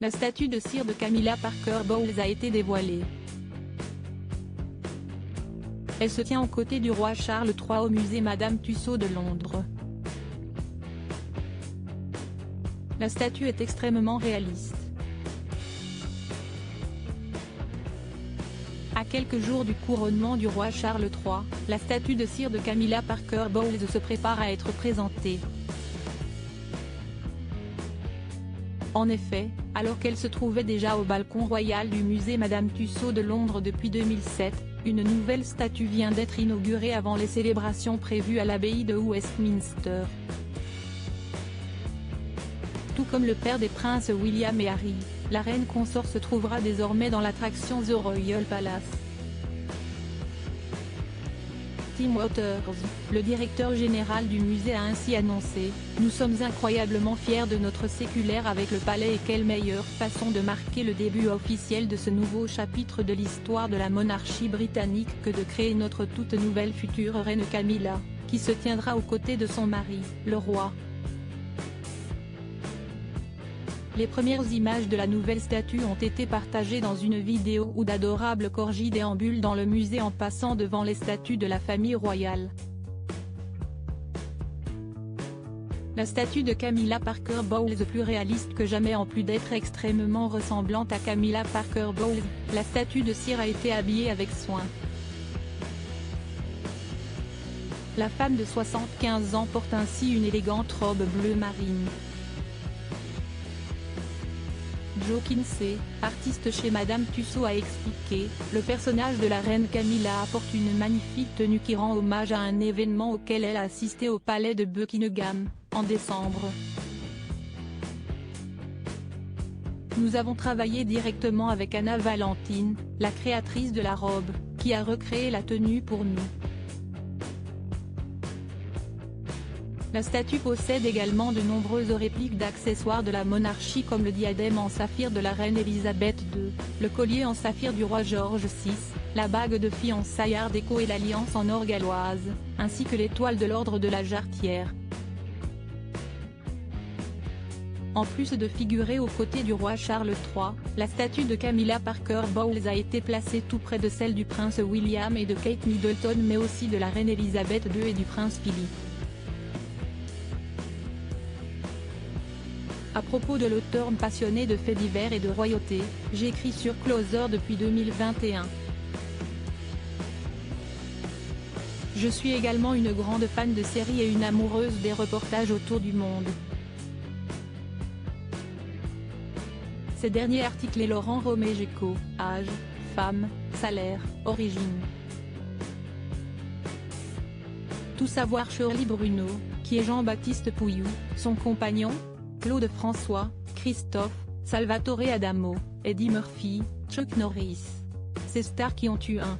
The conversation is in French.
La statue de cire de Camilla Parker Bowles a été dévoilée. Elle se tient aux côtés du roi Charles III au musée Madame Tussauds de Londres. La statue est extrêmement réaliste. À quelques jours du couronnement du roi Charles III, la statue de cire de Camilla Parker Bowles se prépare à être présentée. En effet, alors qu'elle se trouvait déjà au balcon royal du musée Madame Tussauds de Londres depuis 2007, une nouvelle statue vient d'être inaugurée avant les célébrations prévues à l'abbaye de Westminster. Tout comme le père des princes William et Harry, la reine consort se trouvera désormais dans l'attraction The Royal Palace. Tim Waters, le directeur général du musée a ainsi annoncé « Nous sommes incroyablement fiers de notre séculaire avec le palais et quelle meilleure façon de marquer le début officiel de ce nouveau chapitre de l'histoire de la monarchie britannique que de créer notre toute nouvelle future reine Camilla, qui se tiendra aux côtés de son mari, le roi ». Les premières images de la nouvelle statue ont été partagées dans une vidéo où d'adorables corgis déambulent dans le musée en passant devant les statues de la famille royale. La statue de Camilla Parker Bowles plus réaliste que jamais en plus d'être extrêmement ressemblante à Camilla Parker Bowles, la statue de cire a été habillée avec soin. La femme de 75 ans porte ainsi une élégante robe bleu marine. Joe Kinsey, artiste chez Madame Tussauds a expliqué « Le personnage de la reine Camilla apporte une magnifique tenue qui rend hommage à un événement auquel elle a assisté au palais de Buckingham, en décembre. Nous avons travaillé directement avec Anna Valentine, la créatrice de la robe, qui a recréé la tenue pour nous. » La statue possède également de nombreuses répliques d'accessoires de la monarchie comme le diadème en saphir de la reine Elisabeth II, le collier en saphir du roi George VI, la bague de fiançailles art déco et l'alliance en or galloise, ainsi que l'étoile de l'ordre de la Jarretière. En plus de figurer aux côtés du roi Charles III, la statue de Camilla Parker Bowles a été placée tout près de celle du prince William et de Kate Middleton mais aussi de la reine Elisabeth II et du prince Philippe. À propos de l'auteur passionné de faits divers et de royauté, j'écris sur Closer depuis 2021. Je suis également une grande fan de séries et une amoureuse des reportages autour du monde. Ces derniers articles et Laurent Romégeco, âge, femme, salaire, origine. Tout savoir Shirley Bruno, qui est Jean-Baptiste Pouillou, son compagnon, Claude François, Christophe, Salvatore Adamo, Eddie Murphy, Chuck Norris. Ces stars qui ont eu un